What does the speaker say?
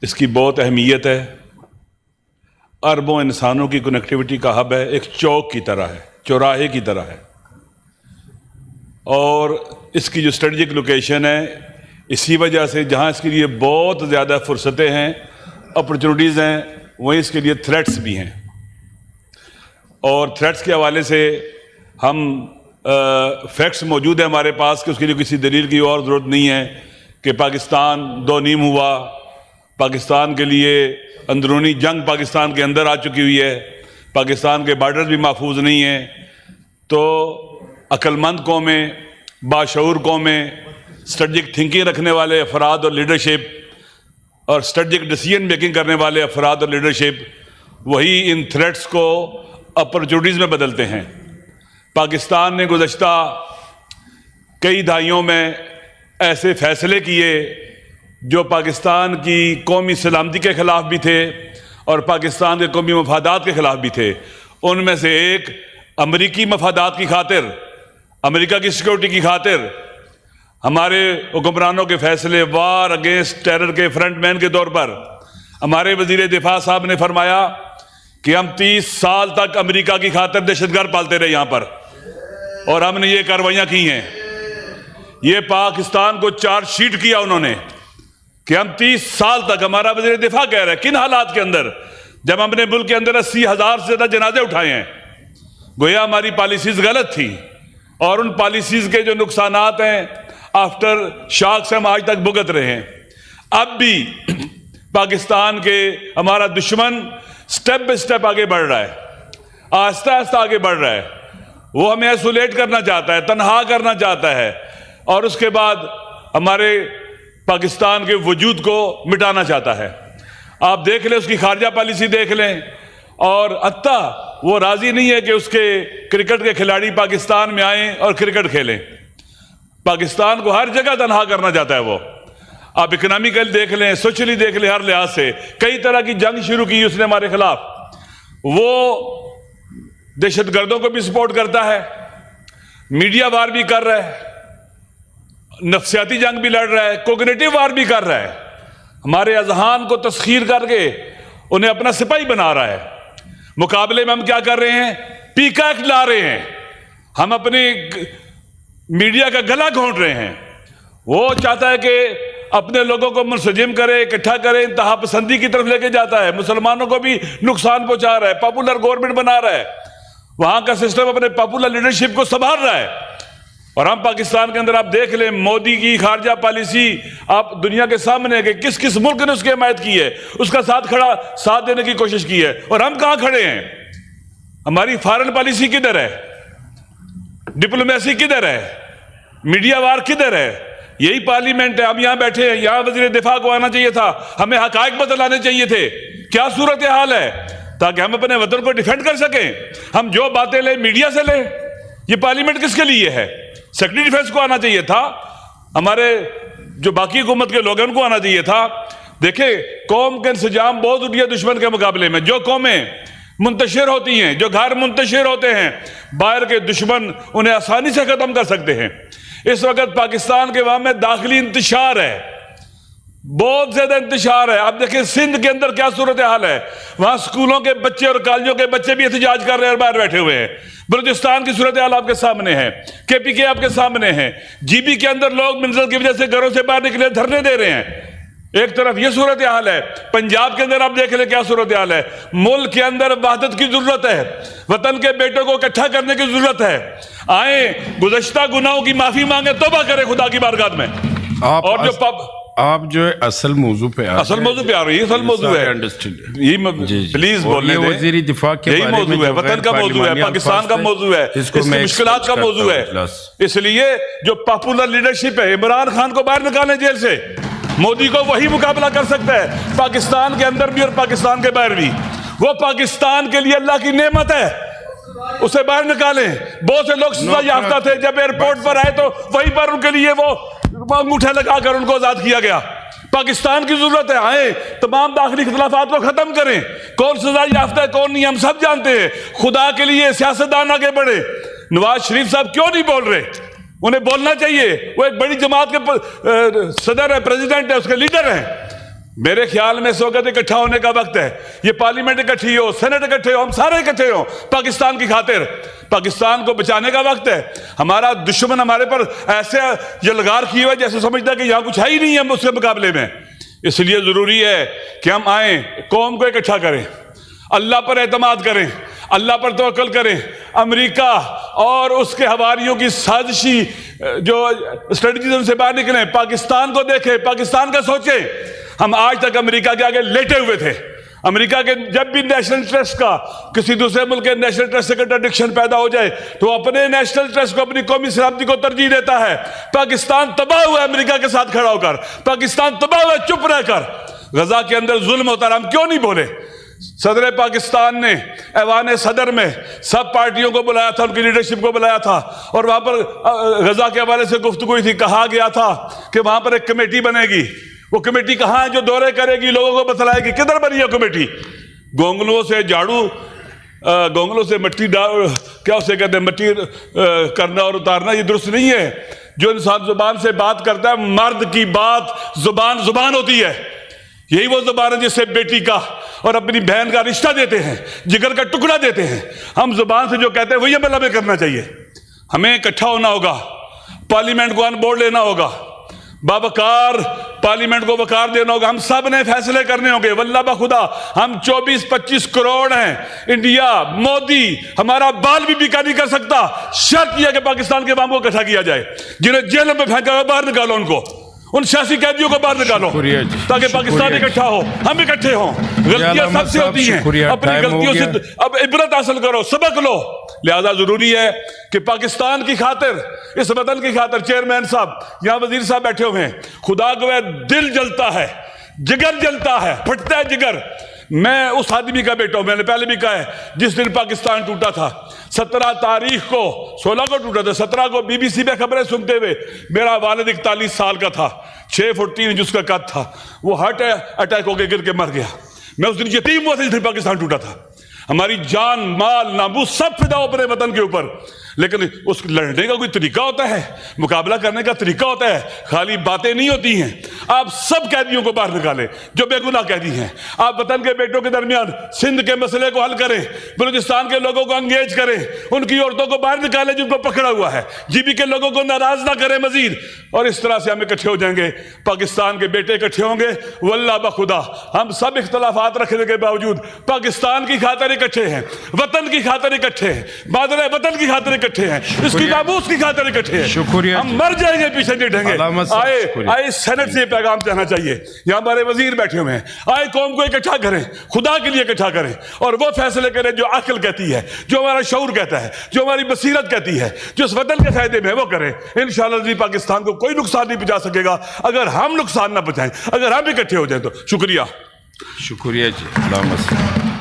اس کی بہت اہمیت ہے. اربوں انسانوں کی کنیکٹیوٹی کا ہب ہے، ایک چوک کی طرح ہے، چوراہے کی طرح ہے. اور اس کی جو اسٹریٹجک لوکیشن ہے، اسی وجہ سے جہاں اس کے لیے بہت زیادہ فرصتیں ہیں، اپرچونیٹیز ہیں، وہیں اس کے لیے تھریٹس بھی ہیں. اور تھریٹس کے حوالے سے ہم فیکٹس موجود ہیں ہمارے پاس کہ اس کے لیے کسی دلیل کی اور ضرورت نہیں ہے کہ پاکستان دو نیم ہوا. پاکستان کے لیے اندرونی جنگ پاکستان کے اندر آ چکی ہوئی ہے، پاکستان کے بارڈرز بھی محفوظ نہیں ہیں. تو عقل مند قومیں، باشعور قومیں، اسٹریٹجک تھنکنگ رکھنے والے افراد اور لیڈرشپ اور اسٹریٹجک ڈیسیجن میکنگ کرنے والے افراد اور لیڈرشپ، وہی ان تھریٹس کو اپرچونیٹیز میں بدلتے ہیں. پاکستان نے گزشتہ کئی دہائیوں میں ایسے فیصلے کیے جو پاکستان کی قومی سلامتی کے خلاف بھی تھے اور پاکستان کے قومی مفادات کے خلاف بھی تھے. ان میں سے ایک امریکی مفادات کی خاطر، امریکہ کی سیکورٹی کی خاطر ہمارے حکمرانوں کے فیصلے وار اگینسٹ ٹیرر کے فرنٹ مین کے طور پر ہمارے وزیر دفاع صاحب نے فرمایا کہ ہم 30 سال تک امریکہ کی خاطر دہشت گرد پالتے رہے یہاں پر، اور ہم نے یہ کارروائیاں کی ہیں. یہ پاکستان کو چارج شیٹ کیا انہوں نے کہ ہم 30 سال تک، ہمارا وزیر دفاع کہہ رہا ہے کن حالات کے اندر، جب ہم نے ملک کے اندر 80,000 سے زیادہ جنازے اٹھائے ہیں. گویا ہماری پالیسیز غلط تھی، اور ان پالیسیز کے جو نقصانات ہیں آفٹر شاک سے ہم آج تک بھگت رہے ہیں. اب بھی پاکستان کے ہمارا دشمن سٹیپ بائی سٹیپ آگے بڑھ رہا ہے، آہستہ آہستہ آگے بڑھ رہا ہے. وہ ہمیں ایسولیٹ کرنا چاہتا ہے، تنہا کرنا چاہتا ہے، اور اس کے بعد ہمارے پاکستان کے وجود کو مٹانا چاہتا ہے. آپ دیکھ لیں، اس کی خارجہ پالیسی دیکھ لیں، اور حتیٰ وہ راضی نہیں ہے کہ اس کے کرکٹ کے کھلاڑی پاکستان میں آئیں اور کرکٹ کھیلیں. پاکستان کو ہر جگہ تنہا کرنا چاہتا ہے وہ. آپ اکنامیکل دیکھ لیں، سوشلی دیکھ لیں، ہر لحاظ سے کئی طرح کی جنگ شروع کی اس نے ہمارے خلاف. وہ دہشت گردوں کو بھی سپورٹ کرتا ہے، میڈیا وار بھی کر رہا ہے، نفسیاتی جنگ بھی لڑ رہا ہے، کوگنیٹو وار بھی کر رہا ہے. ہمارے اذہان کو تسخیر کر کے انہیں اپنا سپاہی بنا رہا ہے. مقابلے میں ہم کیا کر رہے ہیں؟ پیکاک لا رہے ہیں، ہم اپنی میڈیا کا گلا گھونٹ رہے ہیں. وہ چاہتا ہے کہ اپنے لوگوں کو منسجم کرے، اکٹھا کرے، انتہا پسندی کی طرف لے کے جاتا ہے، مسلمانوں کو بھی نقصان پہنچا رہا ہے، پاپولر گورنمنٹ بنا رہا ہے، وہاں کا سسٹم اپنے پاپولر لیڈرشپ کو سنبھال رہا ہے. اور ہم پاکستان کے اندر آپ دیکھ لیں مودی کی خارجہ پالیسی آپ دنیا کے سامنے ہے کہ کس کس ملک نے اس کی حمایت کی ہے، اس کا ساتھ دینے کی کوشش کی ہے. اور ہم کہاں کھڑے ہیں؟ ہماری فارن پالیسی کدھر ہے؟ ڈپلومیسی کدھر ہے؟ میڈیا وار کدھر ہے؟ یہی پارلیمنٹ ہے. ہم یہاں بیٹھے ہیں، یہاں وزیر دفاع کو آنا چاہیے تھا، ہمیں حقائق بتلانے چاہیے تھے کیا صورتحال ہے، تاکہ ہم اپنے وطن کو ڈیفینڈ کر سکیں. ہم جو باتیں لیں میڈیا سے لیں. یہ پارلیمنٹ کس کے لیے ہے؟ سیکرٹری ڈیفینس کو آنا چاہیے تھا، ہمارے جو باقی حکومت کے لوگ ہیں ان کو آنا چاہیے تھا. دیکھیں، قوم کا انسجام بہت اٹھ گیا دشمن کے مقابلے میں. جو قومیں منتشر ہوتی ہیں، جو گھر منتشر ہوتے ہیں، باہر کے دشمن انہیں آسانی سے ختم کر سکتے ہیں. اس وقت پاکستان کے وہاں میں داخلی انتشار ہے، بہت زیادہ انتشار ہے. آپ دیکھیں سندھ کے اندر کیا صورتحال ہے، وہاں سکولوں کے بچے اور کالجوں کے بچے بھی احتجاج کر رہے ہیں اور باہر بیٹھے ہوئے ہیں. بلوچستان کی صورتحال آپ کے سامنے ہے، کے پی کے آپ کے سامنے ہے، جی بی کے اندر لوگ منزل کی وجہ سے گھروں سے باہر نکلے دھرنے دے رہے ہیں. ایک طرف یہ صورتحال ہے. پنجاب کے اندر آپ دیکھ لیں کیا صورتحال ہے. ملک کے اندر وحدت کی ضرورت ہے، وطن کے بیٹوں کو اکٹھا کرنے کی ضرورت ہے. آئیں گزشتہ گناہوں کی معافی مانگیں، توبہ کریں خدا کی بارگاہ میں. اور جو آپ جو اصل موضوع پہ اصل موضوع پہ آ رہی ہے، اصل موضوع ہے پلیز بولنے دیں. وزیر دفاع کے یہی موضوع ہے، وطن کا موضوع ہے، پاکستان کا موضوع ہے، اس کی مشکلات کا موضوع ہے. اس لیے جو پاپولر لیڈرشپ ہے، عمران خان کو باہر نکالیں جیل سے. مودی کو وہی مقابلہ کر سکتا ہے پاکستان کے اندر بھی اور پاکستان کے باہر بھی. وہ پاکستان کے لیے اللہ کی نعمت ہے، اسے باہر نکالیں. بہت سے لوگ سزا یافتہ تھے، جب ایئرپورٹ پر آئے تو وہیں پر ان کے لیے وہ انگوٹھے لگا کر ان کو آزاد کیا گیا. پاکستان کی ضرورت ہے. آئیں تمام داخلی اختلافات کو ختم کریں. کون سزا یافتہ ہے کون نہیں ہم سب جانتے ہیں. خدا کے لیے سیاستدان آگے بڑھے. نواز شریف صاحب کیوں نہیں بول رہے؟ انہیں بولنا چاہیے. وہ ایک بڑی جماعت کے صدر ہے، پریزیڈنٹ ہے، اس کے لیڈر ہیں. میرے خیال میں اس وقت اکٹھا ہونے کا وقت ہے. یہ پارلیمنٹ اکٹھی ہو, سینٹ اکٹھے ہو, ہم سارے اکٹھے ہوں پاکستان کی خاطر. پاکستان کو بچانے کا وقت ہے. ہمارا دشمن ہمارے پر ایسے یلغار کیے ہوئے جیسے سمجھتا ہے کہ یہاں کچھ ہے ہی نہیں ہے اس کے مقابلے میں. اس لیے ضروری ہے کہ ہم آئیں, قوم کو اکٹھا کریں, اللہ پر اعتماد کریں, اللہ پر توکل کریں. امریکہ اور اس کے حواریوں کی سازشی جو اسٹریٹجزم سے باہر نکلیں, پاکستان کو دیکھیں, پاکستان کا سوچیں. ہم آج تک امریکہ کے آگے لیٹے ہوئے تھے. امریکہ کے جب بھی نیشنل انٹرسٹ کا کسی دوسرے ملک کے نیشنل انٹرسٹ سے کنٹراڈکشن پیدا ہو جائے تو اپنے نیشنل انٹرسٹ کو, اپنی قومی سلامتی کو ترجیح دیتا ہے. پاکستان تباہ ہوا ہے امریکہ کے ساتھ کھڑا ہو کر, پاکستان تباہ ہوا ہے چپ رہ کر. غزہ کے اندر ظلم ہوتا رہا, ہم کیوں نہیں بولے؟ صدر پاکستان نے ایوان صدر میں سب پارٹیوں کو بلایا تھا, ان کی لیڈرشپ کو بلایا تھا, اور وہاں پر غزہ کے حوالے سے گفتگو ہوئی تھی. کہا گیا تھا کہ وہاں پر ایک کمیٹی بنے گی. وہ کمیٹی کہاں ہے جو دورے کرے گی, لوگوں کو بتلائے گی؟ کدھر بنی ہے کمیٹی؟ گونگلوں سے جھاڑو, گونگلوں سے مٹی کیا اسے کہتے ہیں, مٹی کرنا اور اتارنا, یہ درست نہیں ہے. جو انسان زبان سے بات کرتا ہے, مرد کی بات زبان ہوتی ہے. یہی وہ زبان ہے جس سے بیٹی کا اور اپنی بہن کا رشتہ دیتے ہیں, جگر کا ٹکڑا دیتے ہیں. ہم زبان سے جو کہتے ہیں وہی ہمیں کرنا چاہیے. ہمیں اکٹھا ہونا ہوگا, پارلیمنٹ کو آن بورڈ لینا ہوگا, باوقار پارلیمنٹ کو وقار دینا ہوگا. ہم سب نے فیصلے کرنے ہوں گے. واللہ بخدا ہم 24-25 کروڑ ہیں. انڈیا, مودی ہمارا بال بھی بیکا نہیں کر سکتا. شرط یہ ہے کہ پاکستان کے عوام کو اکٹھا کیا جائے. جنہیں جیلوں میں پھینکا ہوا باہر نکالو, ان کو, ان سیاسی قیدیوں کو باہر نکالو, تاکہ پاکستان اکٹھا ہو, ہم اکٹھے ہوں. غلطیاں سب سے ہوتی ہیں, اپنی غلطیوں سے اب عبرت حاصل کرو, سبق لو. لہذا ضروری ہے کہ پاکستان کی خاطر, اس وطن کی خاطر, چیئرمین صاحب, یہاں وزیر صاحب بیٹھے ہوئے ہیں, خدا کو دل جلتا ہے, جگر جلتا ہے, پھٹتا ہے جگر. میں اس آدمی کا بیٹا ہوں, میں نے پہلے بھی کہا ہے, جس دن پاکستان ٹوٹا تھا 17 تاریخ کو, 16 کو ٹوٹا تھا, 17 کو بی بی سی پہ خبریں سنتے ہوئے میرا والد 41 سال کا تھا, 6 فٹ 3 انچ اس کا قد تھا, وہ ہارٹ اٹیک ہو کے گر کے مر گیا. میں اس دن یتیم ہوا تھا جس دن پاکستان ٹوٹا تھا. ہماری جان, مال, ناموس سب فدا اپنے وطن کے اوپر. لیکن اس لڑنے کا کوئی طریقہ ہوتا ہے, مقابلہ کرنے کا طریقہ ہوتا ہے, خالی باتیں نہیں ہوتی ہیں. آپ سب قیدیوں کو باہر نکالیں جو بے گناہ قیدی ہیں. آپ وطن کے بیٹوں کے درمیان سندھ کے مسئلے کو حل کریں, بلوچستان کے لوگوں کو انگیج کریں, ان کی عورتوں کو باہر نکالیں جن کو پکڑا ہوا ہے, جی بی کے لوگوں کو ناراض نہ کریں مزید. اور اس طرح سے ہم اکٹھے ہو جائیں گے, پاکستان کے بیٹے اکٹھے ہوں گے. واللہ بخدا ہم سب اختلافات رکھنے کے باوجود پاکستان کی خاطر اکٹھے ہیں, وطن کی خاطر اکٹھے ہیں, مادر وطن کی خاطر اکٹھے ہیں, اس کی ناموس کی خاطر اکٹھے ہیں. شکریہ. ہم مر جائیں گے پیچھے نہیں ہٹیں گے. آئے سینٹ سے یہ پیغام کہنا چاہیے, یہاں ہمارے وزیر بیٹھے ہوئے ہیں, آئے قوم کو اکٹھا کریں, خدا کے لیے اکٹھا کریں, اور وہ فیصلے کریں جو عقل کہتی ہے, جو ہمارا شعور کہتا ہے, جو ہماری بصیرت کہتی ہے, جو اس وطن کے فائدے میں ہے وہ کریں. انشاءاللہ پاکستان کو کوئی نقصان نہیں پہنچا سکے گا اگر ہم نقصان نہ پہنچائیں, اگر ہم اکٹھے ہو جائیں تو. شکریہ. شکریہ جی.